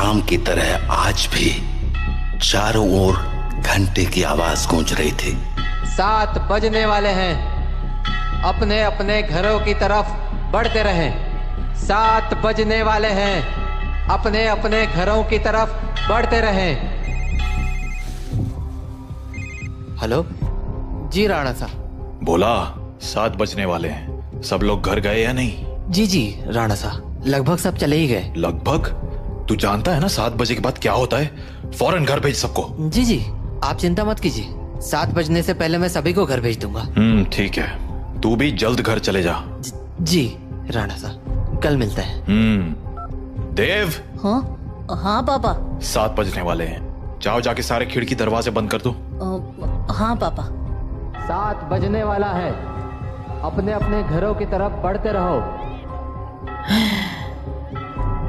शाम की तरह आज भी चारों ओर घंटे की आवाज गूंज रही थी। 7 बजने वाले हैं, अपने अपने घरों की तरफ बढ़ते रहें। 7 बजने वाले हैं, अपने अपने घरों की तरफ बढ़ते रहें। हेलो जी राणा साहब। बोला 7 बजने वाले हैं, सब लोग घर गए या नहीं? जी राणा साहब, लगभग सब चले ही गए। लगभग? तू जानता है ना 7 बजे के बाद क्या होता है? फौरन घर भेज सबको। जी आप चिंता मत कीजिए, 7 बजने से पहले मैं सभी को घर भेज दूंगा। ठीक है, तू भी जल्द घर चले जा। जी राणा साहब, कल मिलते हैं। देव। हाँ पापा। 7 बजने वाले हैं, जाओ जाके सारे खिड़की दरवाजे बंद कर दो। हाँ पापा। 7 बजने वाला है, अपने अपने घरों की तरफ बढ़ते रहो।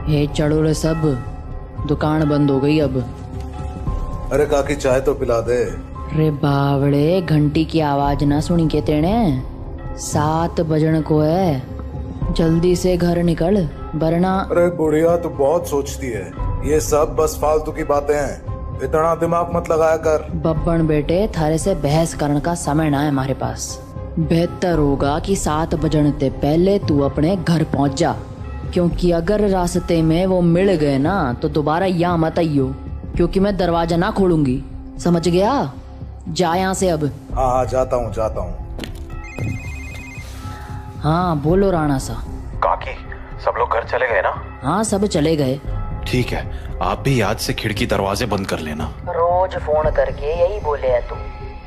हे चढ़ोरे सब, दुकान बंद हो गई अब। अरे काकी चाय तो पिला दे। रे बावड़े, घंटी की आवाज ना सुनी के तेने? 7 बजन को है, जल्दी से घर निकल वरना। अरे बुढ़िया तू बहुत सोचती है, ये सब बस फालतू की बातें हैं, इतना दिमाग मत लगाया कर। बब्बन बेटे, थारे से बहस करने का समय ना है हमारे पास। बेहतर होगा कि 7 बजने से पहले तू अपने घर पहुंच जा, क्योंकि अगर रास्ते में वो मिल गए ना तो दोबारा यहाँ मत आइयो, क्योंकि मैं दरवाजा ना खोलूंगी, समझ गया? जा यहाँ से अब। हाँ जाता हूँ। हाँ बोलो राणा सा। काकी सब लोग घर चले गए ना? हाँ सब चले गए। ठीक है, आप भी याद से खिड़की दरवाजे बंद कर लेना। रोज फोन करके यही बोले है तू।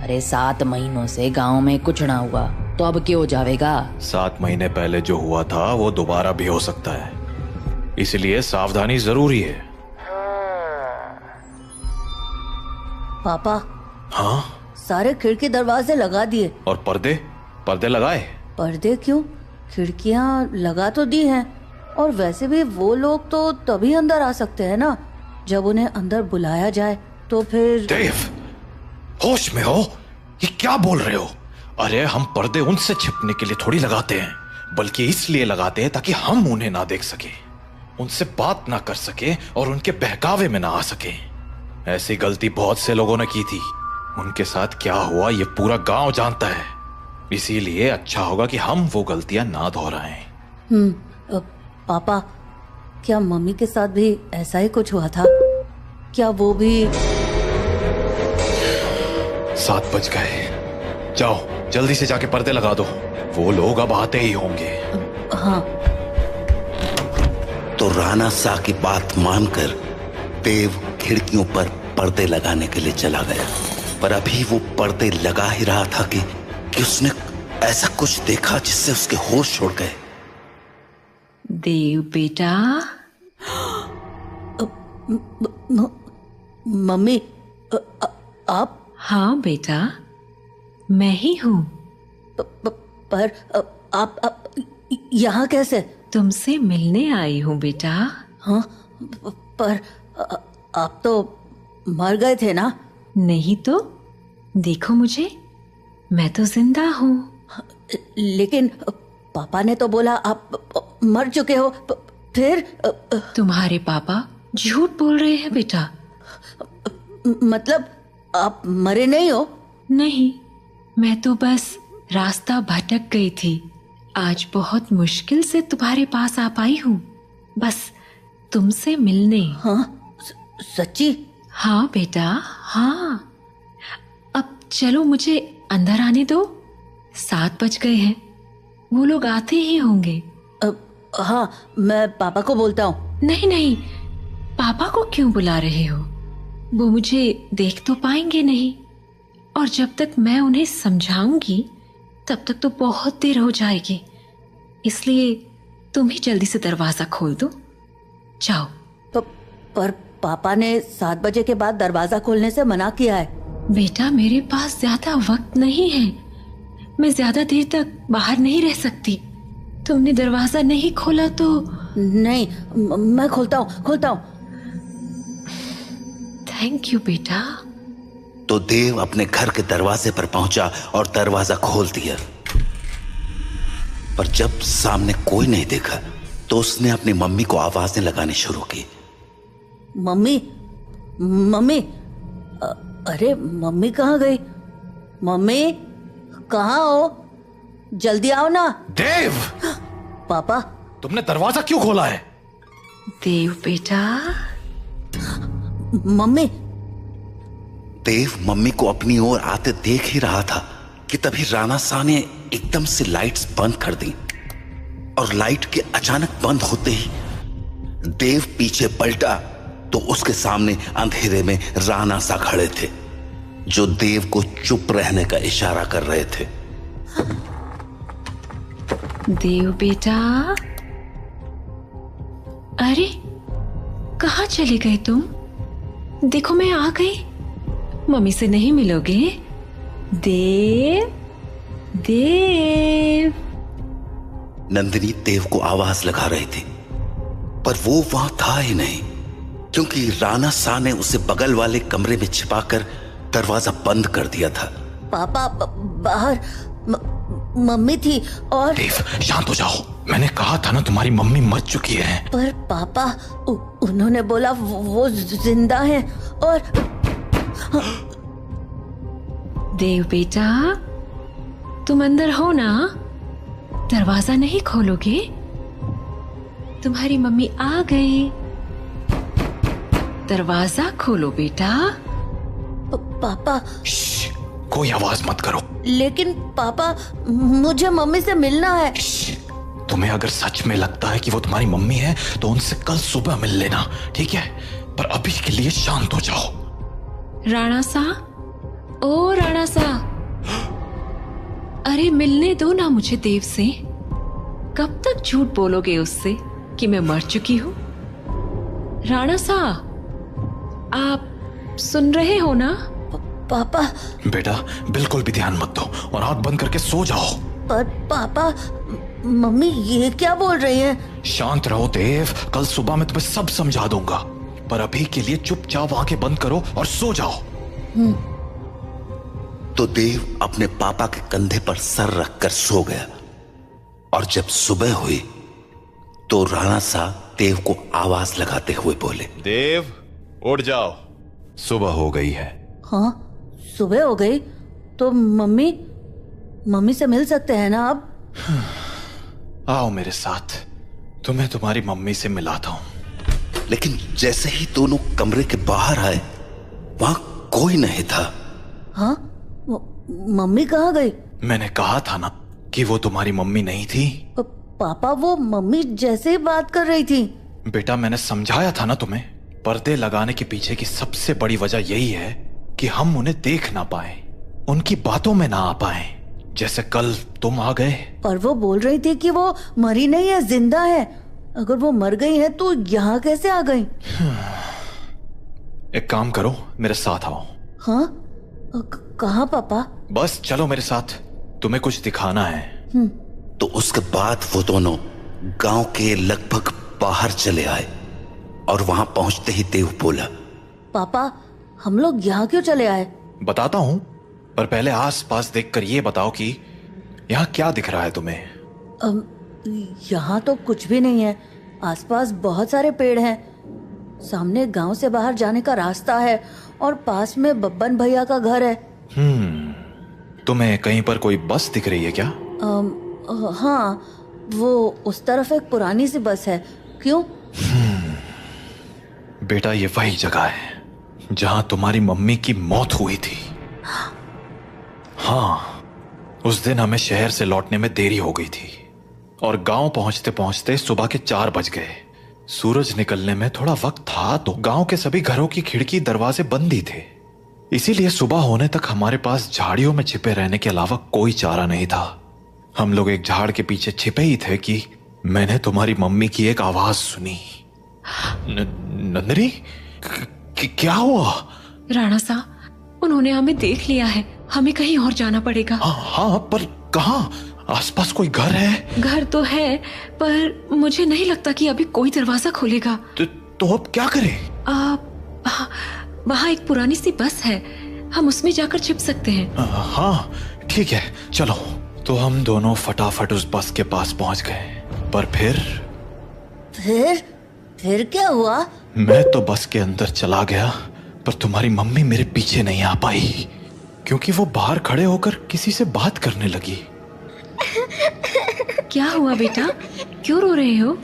अरे 7 महीनों से गांव में कुछ ना हुआ तो अब क्यों जावेगा? 7 महीने पहले जो हुआ था वो दोबारा भी हो सकता है, इसलिए सावधानी जरूरी है। पापा। हाँ? सारे खिड़की दरवाजे लगा दिए। और पर्दे लगाए? पर्दे क्यों? खिड़कियां लगा तो दी हैं, और वैसे भी वो लोग तो तभी अंदर आ सकते हैं ना जब उन्हें अंदर बुलाया जाए, तो फिर। देव, होश में हो? ये क्या बोल रहे हो? अरे हम पर्दे उनसे छिपने के लिए थोड़ी लगाते हैं, बल्कि इसलिए लगाते हैं ताकि हम उन्हें ना देख सके, उनसे बात ना कर सके और उनके बहकावे में ना आ सके। ऐसी गलती बहुत से लोगों ने की थी, उनके साथ क्या हुआ ये पूरा गांव जानता है, इसीलिए अच्छा होगा कि हम वो गलतियां ना दोहराएं। पापा, क्या मम्मी के साथ भी ऐसा ही कुछ हुआ था? क्या वो भी? 7 बज गए, जाओ जल्दी से जाके पर्दे लगा दो, वो लोग अब आते ही होंगे। हाँ। तो राणा साह की बात मानकर देव खिड़कियों पर पर्दे लगाने के लिए चला गया, पर अभी वो पर्दे लगा ही रहा था कि उसने ऐसा कुछ देखा जिससे उसके होश उड़ गए। देव बेटा। मम्मी, आप? हाँ बेटा, मैं ही हूँ। पर आप यहाँ कैसे? तुमसे मिलने आई हूँ बेटा। हाँ, पर आप तो मर गए थे ना? नहीं तो, देखो मुझे, मैं तो जिंदा हूँ। लेकिन पापा ने तो बोला आप मर चुके हो। फिर? तुम्हारे पापा झूठ बोल रहे हैं बेटा। मतलब आप मरे नहीं हो? नहीं, मैं तो बस रास्ता भटक गई थी, आज बहुत मुश्किल से तुम्हारे पास आ पाई हूँ, बस तुमसे मिलने। हाँ? सच्ची? हाँ बेटा, हाँ। अब चलो मुझे अंदर आने दो, 7 बज गए हैं, वो लोग आते ही होंगे। हाँ, मैं पापा को बोलता हूँ। नहीं, पापा को क्यों बुला रहे हो? वो मुझे देख तो पाएंगे नहीं, और जब तक मैं उन्हें समझाऊंगी तब तक तो बहुत देर हो जाएगी, इसलिए तुम ही जल्दी से दरवाजा खोल दो, जाओ। पर पापा ने 7 बजे के बाद दरवाजा खोलने से मना किया है। बेटा, मेरे पास ज्यादा वक्त नहीं है, मैं ज्यादा देर तक बाहर नहीं रह सकती। तुमने दरवाजा नहीं खोला तो? नहीं, मैं खोलता हूँ। थैंक यू बेटा। तो देव अपने घर के दरवाजे पर पहुंचा और दरवाजा खोल दिया, पर जब सामने कोई नहीं देखा तो उसने अपनी मम्मी को आवाजें लगानी शुरू की। मम्मी मम्मी अरे मम्मी कहाँ गई? मम्मी कहाँ हो? जल्दी आओ ना। देव, पापा तुमने दरवाजा क्यों खोला है? देव बेटा। मम्मी। देव मम्मी को अपनी ओर आते देख ही रहा था कि तभी राणा सा ने एकदम से लाइट्स बंद कर दी और लाइट के अचानक बंद होते ही देव पीछे पलटा तो उसके सामने अंधेरे में राणा सा खड़े थे जो देव को चुप रहने का इशारा कर रहे थे। देव बेटा, अरे कहाँ चले गए तुम? देखो मैं आ गई। मम्मी से नहीं मिलोगे? देव, देव। नंदिनी देव को आवाज लगा रही थी पर वो वहां था ही नहीं क्योंकि राणा सा ने उसे बगल वाले कमरे में छिपाकर दरवाजा बंद कर दिया था। पापा बाहर मम्मी थी और देव शांत हो जाओ, मैंने कहा था ना तुम्हारी मम्मी मर चुकी है। पर पापा उन्होंने बोला वो जिंदा है और देव बेटा, तुम अंदर हो ना? दरवाजा नहीं खोलोगे? तुम्हारी मम्मी आ गई। दरवाजा खोलो बेटा। पापा। कोई आवाज मत करो। लेकिन पापा मुझे मम्मी से मिलना है। तुम्हें अगर सच में लगता है कि वो तुम्हारी मम्मी है तो उनसे कल सुबह मिल लेना, ठीक है? पर अभी के लिए शांत हो जाओ। राणा सा, ओ राणा सा, अरे मिलने दो ना मुझे देव से। कब तक झूठ बोलोगे उससे कि मैं मर चुकी हूं? राणा सा, आप सुन रहे हो ना? पापा। बेटा बिल्कुल भी ध्यान मत दो और आंख बंद करके सो जाओ। पर पापा मम्मी ये क्या बोल रही हैं? शांत रहो देव, कल सुबह मैं तुम्हें सब समझा दूंगा। पर अभी के लिए चुपचाप आंखें बंद करो और सो जाओ। तो देव अपने पापा के कंधे पर सर रखकर सो गया और जब सुबह हुई तो राणा सा देव को आवाज लगाते हुए बोले, देव उठ जाओ, सुबह हो गई है। हाँ सुबह हो गई तो मम्मी से मिल सकते हैं ना अब? आओ मेरे साथ, तुम्हें तुम्हारी मम्मी से मिलाता हूं। लेकिन जैसे ही दोनों कमरे के बाहर आए वहां कोई नहीं था। हाँ मम्मी कहाँ गई? मैंने कहा था ना कि वो तुम्हारी मम्मी नहीं थी। पापा वो मम्मी जैसे ही बात कर रही थी। बेटा मैंने समझाया था ना तुम्हें, पर्दे लगाने के पीछे की सबसे बड़ी वजह यही है कि हम उन्हें देख ना पाए, उनकी बातों में ना आ पाए, जैसे कल तुम आ गए। पर वो बोल रही थी कि वो मरी नहीं है, जिंदा है। अगर वो मर गई है तो यहाँ कैसे आ गई? एक काम करो, मेरे साथ आओ। हाँ कहाँ पापा? बस चलो मेरे साथ, तुम्हें कुछ दिखाना है। तो उसके बाद वो दोनों गांव के लगभग बाहर चले आए और वहां पहुंचते ही देव बोला, पापा हम लोग यहाँ क्यों चले आए? बताता हूं, पर पहले आसपास देखकर ये बताओ कि यहाँ क्या दिख रहा है तुम्हें? यहाँ तो कुछ भी नहीं है। आसपास बहुत सारे पेड़ हैं, सामने गांव से बाहर जाने का रास्ता है और पास में बब्बन भैया का घर है। तुम्हें कहीं पर कोई बस दिख रही है क्या? हाँ वो उस तरफ एक पुरानी सी बस है। क्यों? बेटा ये वही जगह है जहां तुम्हारी मम्मी की मौत हुई थी। हाँ उस दिन हमें शहर से लौटने में देरी हो गई थी और गांव पहुंचते पहुंचते सुबह के 4 बज गए। सूरज निकलने में थोड़ा वक्त था तो गांव के सभी घरों की खिड़की दरवाजे बंद ही थे, इसीलिए सुबह होने तक हमारे पास झाड़ियों में छिपे रहने के अलावा कोई चारा नहीं था। हम लोग एक झाड़ के पीछे छिपे ही थे कि मैंने तुम्हारी मम्मी की एक आवाज सुनी। नंदिनी क्या हुआ? राणा सा, उन्होंने हमें देख लिया है, हमें कहीं और जाना पड़ेगा। हाँ पर कहाँ? आसपास कोई घर है? घर तो है पर मुझे नहीं लगता कि अभी कोई दरवाजा खोलेगा। तो अब क्या करें? वहाँ एक पुरानी सी बस है, हम उसमें जाकर छिप सकते हैं। हाँ ठीक है चलो। तो हम दोनों फटाफट उस बस के पास पहुंच गए। पर फिर क्या हुआ? मैं तो बस के अंदर चला गया, पर तुम्हारी मम्मी मेरे पीछे नहीं आ पाई, क्योंकि वो बाहर खड़े होकर किसी से बात करने लगी। क्या हुआ बेटा, क्यों रो रहे हो?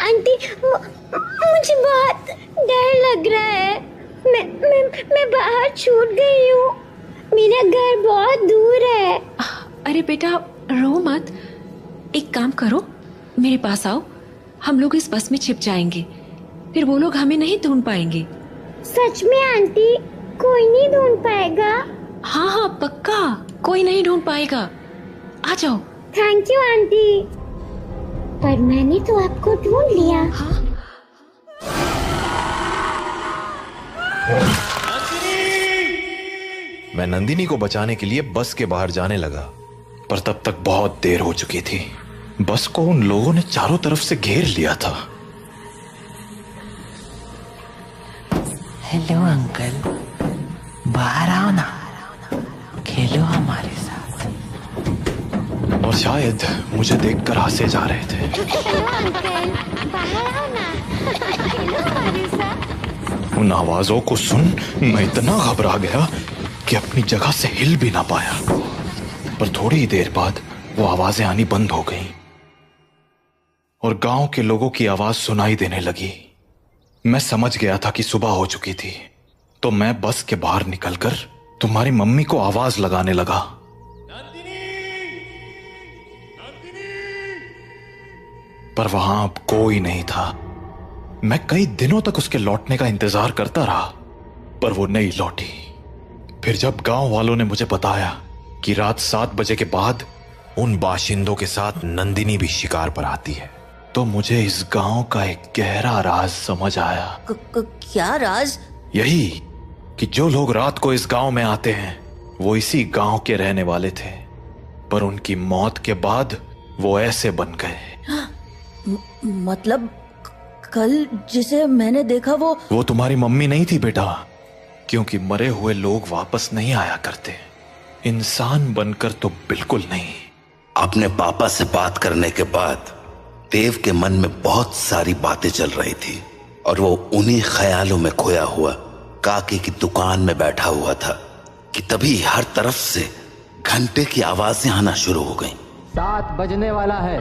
आंटी, मुझे बहुत डर लग रहा है। मैं बाहर छूट गई हूँ। मेरा घर बहुत दूर है। अरे बेटा रो मत, एक काम करो, मेरे पास आओ, हम लोग इस बस में छिप जाएंगे, फिर वो लोग हमें नहीं ढूंढ पाएंगे। सच में आंटी, कोई नहीं ढूंढ पाएगा? हाँ हाँ पक्का, कोई नहीं ढूंढ पाएगा, आ जाओ। थैंक यू आंटी, पर मैंने तो आपको ढूंढ लिया। हाँ? मैं नंदिनी को बचाने के लिए बस के बाहर जाने लगा, पर तब तक बहुत देर हो चुकी थी। बस को उन लोगों ने चारों तरफ से घेर लिया था। हेलो अंकल, बाहर आओ ना, खेलो हमारे साथ। और शायद मुझे देखकर हंसे जा रहे थे। हेलो अंकल, बाहर आओ ना, खेलो हमारे साथ। उन आवाजों को सुन मैं इतना घबरा गया कि अपनी जगह से हिल भी ना पाया। पर थोड़ी ही देर बाद वो आवाजें आनी बंद हो गईं और गांव के लोगों की आवाज सुनाई देने लगी। मैं समझ गया था कि सुबह हो चुकी थी, तो मैं बस के बाहर निकलकर तुम्हारी मम्मी को आवाज लगाने लगा। पर वहां अब कोई नहीं था। मैं कई दिनों तक उसके लौटने का इंतजार करता रहा, पर वो नहीं लौटी। फिर जब गांव वालों ने मुझे बताया कि रात 7 बजे के बाद उन बाशिंदों के साथ नंदिनी भी शिकार पर आती है, तो मुझे इस गांव का एक गहरा राज समझ आया। क्या राज? यही कि जो लोग रात को इस गांव में आते हैं वो इसी गांव के रहने वाले थे, पर उनकी मौत के बाद वो ऐसे बन गए। मतलब कल जिसे मैंने देखा वो तुम्हारी मम्मी नहीं थी बेटा, क्योंकि मरे हुए लोग वापस नहीं आया करते, इंसान बनकर तो बिल्कुल नहीं। अपने पापा से बात करने के बाद देव के मन में बहुत सारी बातें चल रही थी और वो उन्हीं ख्यालों में खोया हुआ काकी की दुकान में बैठा हुआ था कि तभी हर तरफ से घंटे की आवाजें आना शुरू हो गईं। 7 बजने वाला है,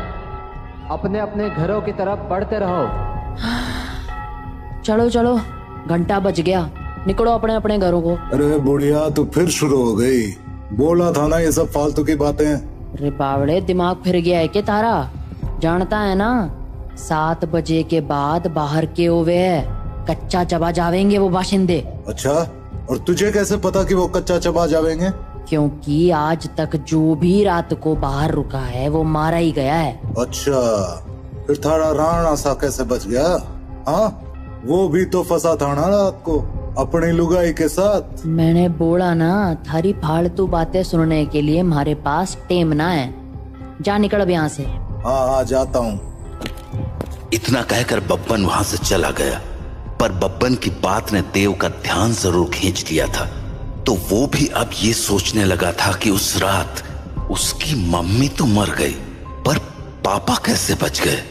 अपने अपने घरों की तरफ बढ़ते रहो। चलो चलो, घंटा बज गया, निकलो अपने अपने घरों को। अरे बुढ़िया, तू फिर शुरू हो गई। बोला था ना ये सब फालतू की बातें। अरे बावड़े, दिमाग फिर गया है क्या तारा? जानता है ना, 7 बजे के बाद बाहर के ओवे है, कच्चा चबा जावेंगे वो बाशिंदे। अच्छा, और तुझे कैसे पता कि वो कच्चा चबा जावेंगे? क्योंकि आज तक जो भी रात को बाहर रुका है वो मारा ही गया है। अच्छा, फिर थारा राणा सा कैसे बच गया? हाँ, वो भी तो फंसा था ना रात को अपनी लुगाई के साथ। मैंने बोला ना, थारी फालतू बातें सुनने के लिए हमारे पास टेम ना है। जा निकल अब यहाँ से। हाँ जाता हूँ। इतना कहकर बब्बन वहां से चला गया, पर बब्बन की बात ने देव का ध्यान जरूर खींच लिया था। तो वो भी अब ये सोचने लगा था कि उस रात उसकी मम्मी तो मर गई, पर पापा कैसे बच गए।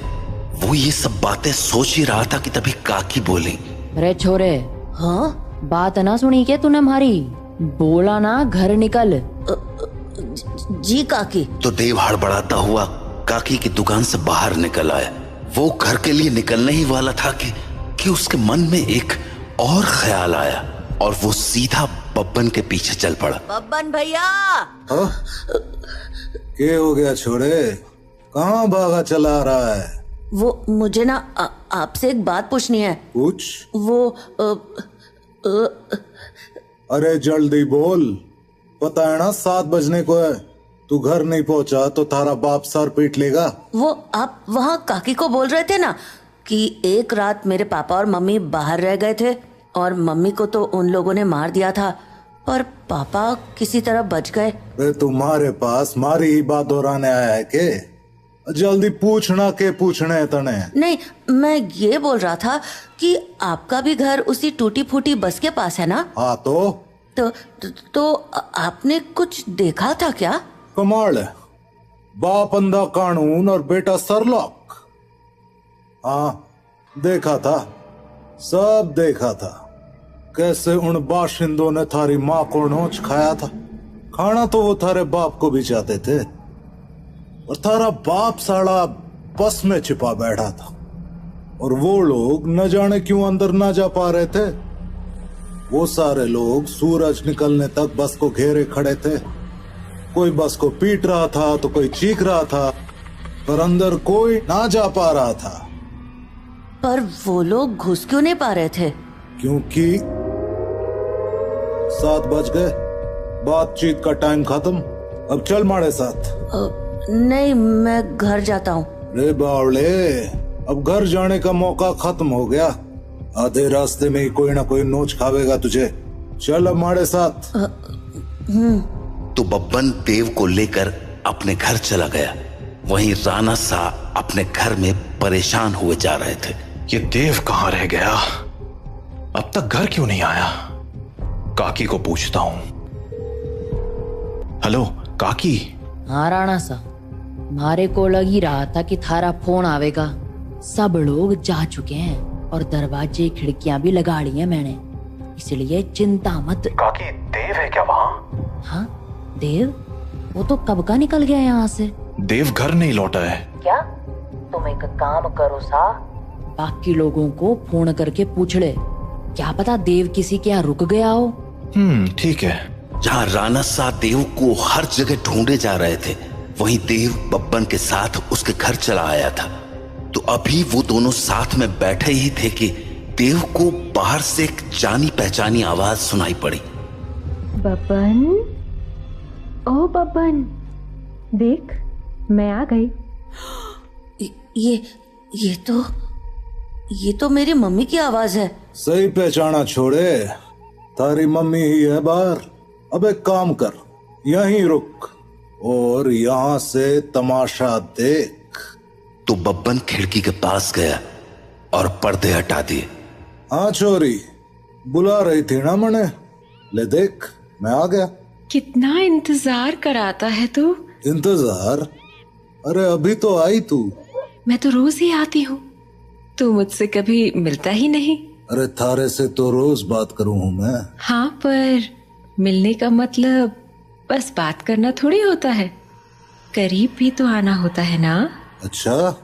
वो ये सब बातें सोच ही रहा था कि तभी काकी बोली, अरे छोरे, हाँ? बात ना सुनी क्या तूने हमारी? बोला ना घर निकल। जी काकी। तो देव हड़बड़ाता हुआ काकी की दुकान से बाहर निकल आया। वो घर के लिए निकलने ही वाला था कि उसके मन में एक और ख्याल आया और वो सीधा बब्बन के पीछे चल पड़ा। बब्बन भैया! हाँ? क्या हो गया छोरे, कहाँ भागा चला रहा है? वो मुझे ना आपसे एक बात पूछनी है। पूछ। वो अरे जल्दी बोल, पता है ना 7 बजने को है। तू घर नहीं पहुंचा तो थारा बाप सर पीट लेगा। वो आप वहाँ काकी को बोल रहे थे ना कि एक रात मेरे पापा और मम्मी बाहर रह गए थे और मम्मी को तो उन लोगों ने मार दिया था, पर पापा किसी तरह बच गए। तुम्हारे पास मारी ही बात दोहराने आया है के? जल्दी पूछना के पूछने तने। नहीं, मैं ये बोल रहा था कि आपका भी घर उसी टूटी फूटी बस के पास है ना? हाँ तो आपने कुछ देखा था क्या? कमाल है, बाप अंधा कानून और बेटा सरलॉक। हाँ देखा था, सब देखा था कैसे उन बाशिंदों ने थारी माँ को नोच खाया था। खाना तो वो थारे बाप को भी चाहते थे, और थारा बाप साला बस में छिपा बैठा था, और वो लोग न जाने क्यों अंदर ना जा पा रहे थे। वो सारे लोग सूरज निकलने तक बस को घेरे खड़े थे। कोई बस को पीट रहा था तो कोई चीख रहा था, पर अंदर कोई ना जा पा रहा था। पर वो लोग घुस क्यों नहीं पा रहे थे? क्योंकि 7 बज गए, बातचीत का टाइम खत्म। अब चल हमारे साथ। नहीं, मैं घर जाता हूँ। रे बावले, अब घर जाने का मौका खत्म हो गया। आधे रास्ते में ही कोई ना कोई नोच खावेगा तुझे। चल अब हमारे साथ। तो बब्बन देव को लेकर अपने घर चला गया। वहीं राणा सा अपने घर में परेशान हुए जा रहे थे। ये देव कहाँ रह गया? अब तक घर क्यों नहीं आया? काकी को पूछता हूँ। हेलो काकी। हाँ राणा सा, मारे को लग ही रहा था कि थारा फोन आवेगा। सब लोग जा चुके हैं और दरवाजे खिड़कियां भी लगा ली हैं मैंने, इसलिए चिंता मत। काकी देव है क्या वहाँ? हाँ देव, वो तो कब का निकल गया यहाँ से। देव घर नहीं लौटा है क्या? तुम एक काम करो सा, बाकी लोगों को फोन करके पूछ ले, क्या पता देव किसी के यहाँ रुक गया हो। ठीक है। जहाँ राणा सा देव को हर जगह ढूंढे जा रहे थे, वहीं देव बब्बन के साथ उसके घर चला आया था। तो अभी वो दोनों साथ में बैठे ही थे कि देव को बाहर से एक जानी पहचानी आवाज सुनाई पड़ी। बब्बन, ओ बब्बन, देख मैं आ गई। ये तो मेरी मम्मी की आवाज है। सही पहचाना छोड़े, तारी मम्मी ही है बाहर। अब एक काम कर, यहीं रुक और यहाँ से तमाशा देख। तो बब्बन खिड़की के पास गया और पर्दे हटा दिए। हाँ छोरी, बुला रही थी ना मने, ले देख मैं आ गया। कितना इंतजार कराता है तू। इंतजार? अरे अभी तो आई तू। मैं तो रोज ही आती हूँ, तू मुझसे कभी मिलता ही नहीं। अरे थारे से तो रोज बात करूँ हूँ मैं। हाँ, पर मिलने का मतलब बस बात करना थोड़ी होता है, करीब भी तो आना होता है ना। अच्छा,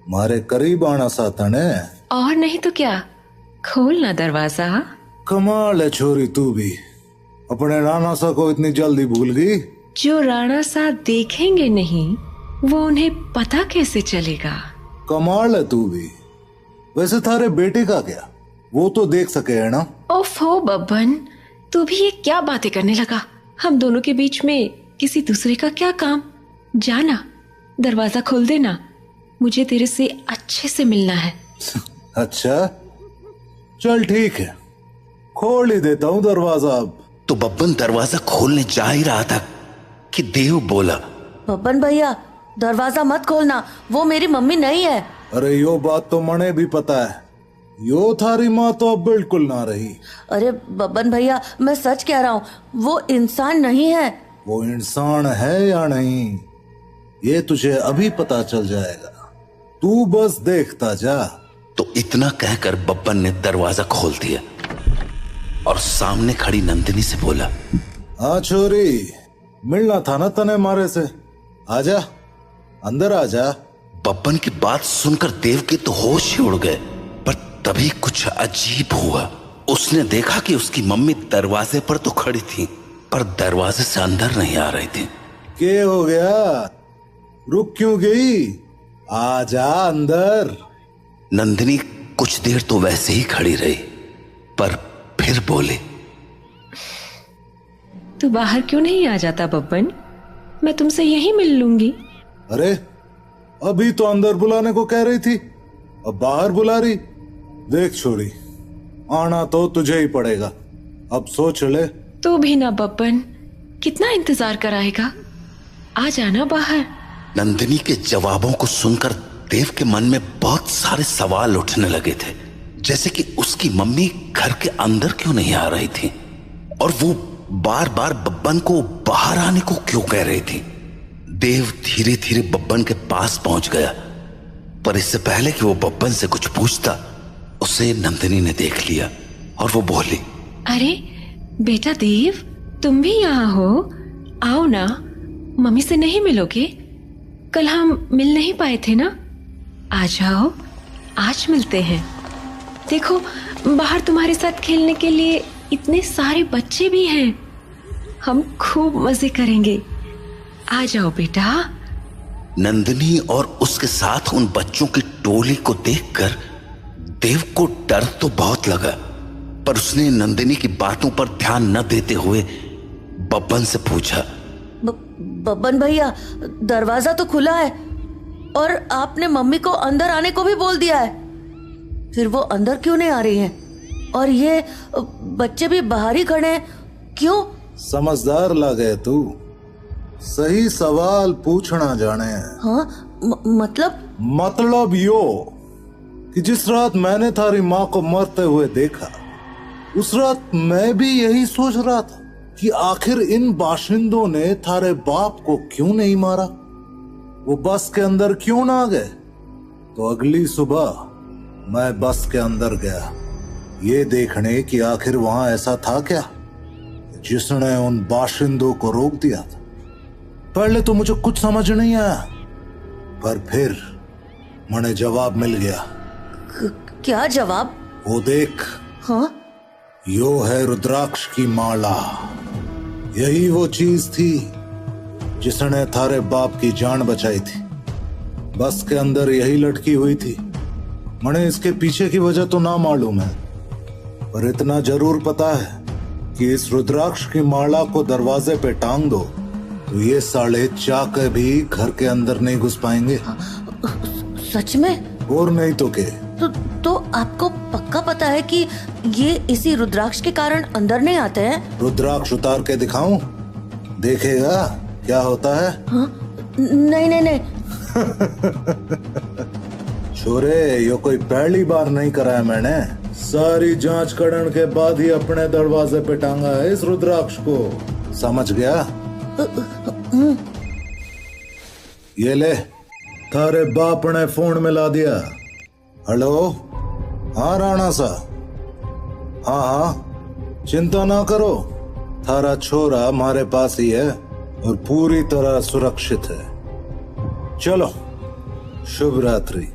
मारे करीब आना साथा ने। और नहीं तो क्या, खोल ना दरवाजा। कमाल है छोरी, तू भी अपने राणा सा को इतनी जल्दी भूल गई। जो राणा सा देखेंगे नहीं, वो उन्हें पता कैसे चलेगा। कमाल है तू भी। वैसे थारे बेटे का क्या, वो तो देख सके है ना। ओफो बब्बन, तू भी ये क्या बातें करने लगा। हम दोनों के बीच में किसी दूसरे का क्या काम। जाना, दरवाजा खोल देना, मुझे तेरे से अच्छे से मिलना है। अच्छा चल ठीक है, खोल ही देता हूँ दरवाजा अब। तो बब्बन दरवाजा खोलने जा ही रहा था कि देव बोला, बब्बन भैया दरवाजा मत खोलना, वो मेरी मम्मी नहीं है। अरे यो बात तो मने भी पता है, यो थारी माँ तो अब बिल्कुल ना रही। अरे बब्बन भैया मैं सच कह रहा हूँ, वो इंसान नहीं है। वो इंसान है या नहीं ये तुझे अभी पता चल जाएगा, तू बस देखता जा। तो इतना कहकर बब्बन ने दरवाजा खोल दिया और सामने खड़ी नंदिनी से बोला, हाँ छोरी, मिलना था ना तने मारे से, आजा अंदर आजा। बब्बन की बात सुनकर देव के तो होश ही उड़ गए, पर तभी कुछ अजीब हुआ। उसने देखा कि उसकी मम्मी दरवाजे पर तो खड़ी थी, पर दरवाजे से अंदर नहीं आ रही थी। क्या हो गया, रुक क्यों गई, आजा अंदर। नंदिनी कुछ देर तो वैसे ही खड़ी रही, पर फिर बोली, तू बाहर क्यों नहीं आ जाता बब्बन, मैं तुमसे यहीं मिल लूंगी। अरे अभी तो अंदर बुलाने को कह रही थी, अब बाहर बुला रही। देख छोरी, आना तो तुझे ही पड़ेगा, अब सोच ले। तू भी ना बब्बन, कितना इंतजार कराएगा, आ जाना बाहर। नंदिनी के जवाबों को सुनकर देव के मन में बहुत सारे सवाल उठने लगे थे, जैसे कि उसकी मम्मी घर के अंदर क्यों नहीं आ रही थी, और वो बार बार बब्बन को बाहर आने को क्यों कह रही थी। देव धीरे धीरे बब्बन के पास पहुंच गया, पर इससे पहले कि वो बब्बन से कुछ पूछता, उसे नंदिनी ने देख लिया और वो बोली, अरे बेटा देव, तुम भी यहाँ हो? आओ ना, मम्मी से नहीं मिलोगे? कल हम मिल नहीं पाए थे ना? आ जाओ, आज मिलते हैं। देखो, बाहर तुम्हारे साथ खेलने के लिए इतने सारे बच्चे भी हैं। हम खूब मजे करेंगे। आ जाओ बेटा। नंदिनी और उसके साथ उन बच्चों की टोली को देखकर देव को डर तो बहुत लगा, पर उसने नंदिनी की बातों पर ध्यान न देते हुए बब्बन से पूछा, बब्बन भैया, दरवाजा तो खुला है और आपने मम्मी को अंदर आने को भी बोल दिया है, फिर वो अंदर क्यों नहीं आ रही हैं? और ये बच्चे भी बाहर ही खड़े हैं, क्यों? समझदार लगे तू, सही सवाल पूछना जाने। हाँ, मतलब यो कि जिस रात मैंने थारी माँ को मरते हुए देखा, उस रात मैं भी यही सोच रहा था कि आखिर इन बाशिंदों ने थारे बाप को क्यों नहीं मारा, वो बस के अंदर क्यों ना गए। तो अगली सुबह मैं बस के अंदर गया, ये देखने कि आखिर वहां ऐसा था क्या जिसने उन बाशिंदों को रोक दिया था। पहले तो मुझे कुछ समझ नहीं आया, पर फिर मुझे जवाब मिल गया। क्या जवाब? वो देख। हाँ? यो है रुद्राक्ष की माला। यही वो चीज थी जिसने थारे बाप की जान बचाई थी। बस के अंदर यही लटकी हुई थी। मुझे इसके पीछे की वजह तो ना मालूम है, पर इतना जरूर पता है कि इस रुद्राक्ष की माला को दरवाजे पे टांग दो तो ये साले चाकर भी घर के अंदर नहीं घुस पाएंगे। सच में? और नहीं तो के। तो आपको पक्का पता है कि ये इसी रुद्राक्ष के कारण अंदर नहीं आते हैं? रुद्राक्ष उतार के दिखाऊं? देखेगा क्या होता है? हाँ? नहीं नहीं नहीं। छोरे, यो कोई पहली बार नहीं कराया मैंने। सारी जांच करने के बाद ही अपने दरवाजे पे टांगा है इस रुद्राक्ष को, समझ गया? ये ले, थारे बाप ने फोन मिला दिया। हेलो, हाँ राणा सा, हाँ हाँ, चिंता ना करो, थारा छोरा हमारे पास ही है और पूरी तरह सुरक्षित है। चलो, शुभ रात्रि।